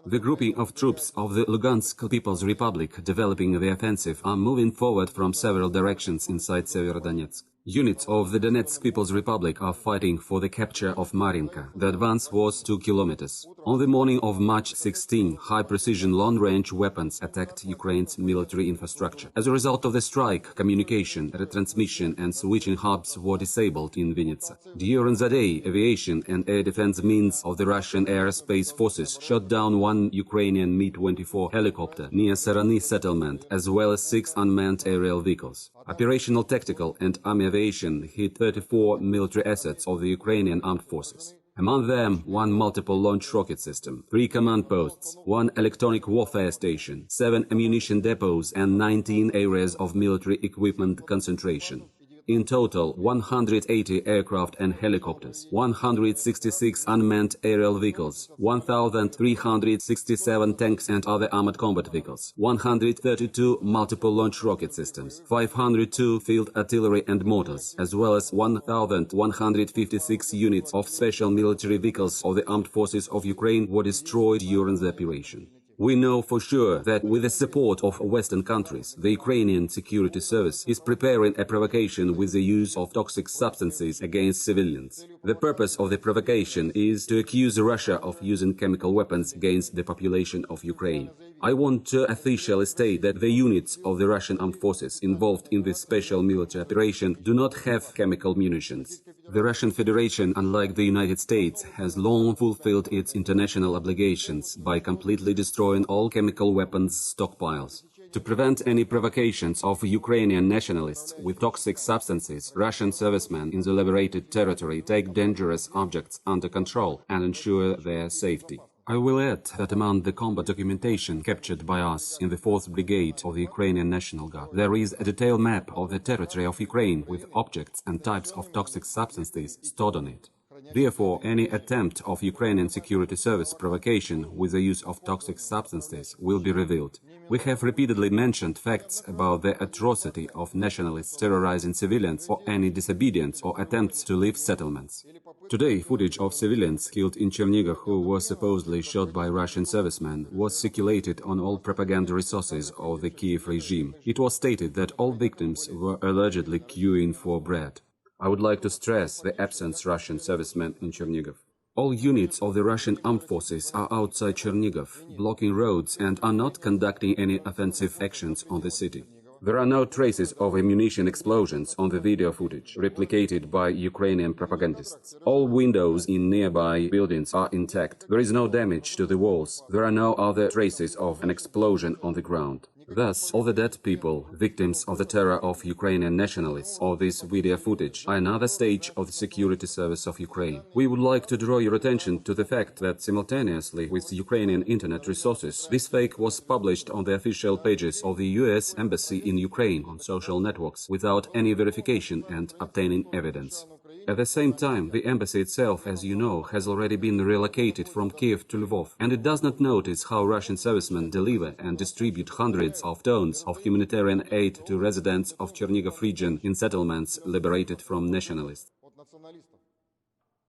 The grouping of troops of the Lugansk People's Republic developing the offensive are moving forward from several directions inside Severodonetsk. Units of the Donetsk People's Republic are fighting for the capture of Maryinka. The advance was 2 kilometers. On the morning of March 16, high-precision long-range weapons attacked Ukraine's military infrastructure. As a result of the strike, communication, retransmission and switching hubs were disabled in Vinnytsa. During the day, aviation and air defense means of the Russian Aerospace Forces shot down one Ukrainian Mi-24 helicopter near Sarany settlement, as well as 6 unmanned aerial vehicles. Operational, tactical and army aviation hit 34 military assets of the Ukrainian armed forces. Among them, 1 multiple launch rocket system, 3 command posts, 1 electronic warfare station, 7 ammunition depots and 19 areas of military equipment concentration. In total, 180 aircraft and helicopters, 166 unmanned aerial vehicles, 1,367 tanks and other armored combat vehicles, 132 multiple launch rocket systems, 502 field artillery and mortars, as well as 1,156 units of special military vehicles of the armed forces of Ukraine were destroyed during the operation. We know for sure that with the support of Western countries, the Ukrainian security service is preparing a provocation with the use of toxic substances against civilians. The purpose of the provocation is to accuse Russia of using chemical weapons against the population of Ukraine. I want to officially state that the units of the Russian armed forces involved in this special military operation do not have chemical munitions. The Russian Federation, unlike the United States, has long fulfilled its international obligations by completely destroying all chemical weapons stockpiles. To prevent any provocations of Ukrainian nationalists with toxic substances, Russian servicemen in the liberated territory take dangerous objects under control and ensure their safety. I will add that among the combat documentation captured by us in the 4th Brigade of the Ukrainian National Guard, there is a detailed map of the territory of Ukraine with objects and types of toxic substances stored on it. Therefore, any attempt of Ukrainian security service provocation with the use of toxic substances will be revealed. We have repeatedly mentioned facts about the atrocity of nationalists terrorizing civilians for any disobedience or attempts to leave settlements. Today, footage of civilians killed in Chernigov who were supposedly shot by Russian servicemen was circulated on all propaganda resources of the Kiev regime. It was stated that all victims were allegedly queuing for bread. I would like to stress the absence of Russian servicemen in Chernigov. All units of the Russian armed forces are outside Chernigov, blocking roads and are not conducting any offensive actions on the city. There are no traces of ammunition explosions on the video footage, replicated by Ukrainian propagandists. All windows in nearby buildings are intact. There is no damage to the walls. There are no other traces of an explosion on the ground. Thus, all the dead people, victims of the terror of Ukrainian nationalists, or this video footage, are another stage of the security service of Ukraine. We would like to draw your attention to the fact that simultaneously with Ukrainian internet resources, this fake was published on the official pages of the US Embassy in Ukraine on social networks without any verification and obtaining evidence. At the same time, the embassy itself, as you know, has already been relocated from Kiev to Lvov, and it does not notice how Russian servicemen deliver and distribute hundreds of tons of humanitarian aid to residents of Chernigov region in settlements liberated from nationalists.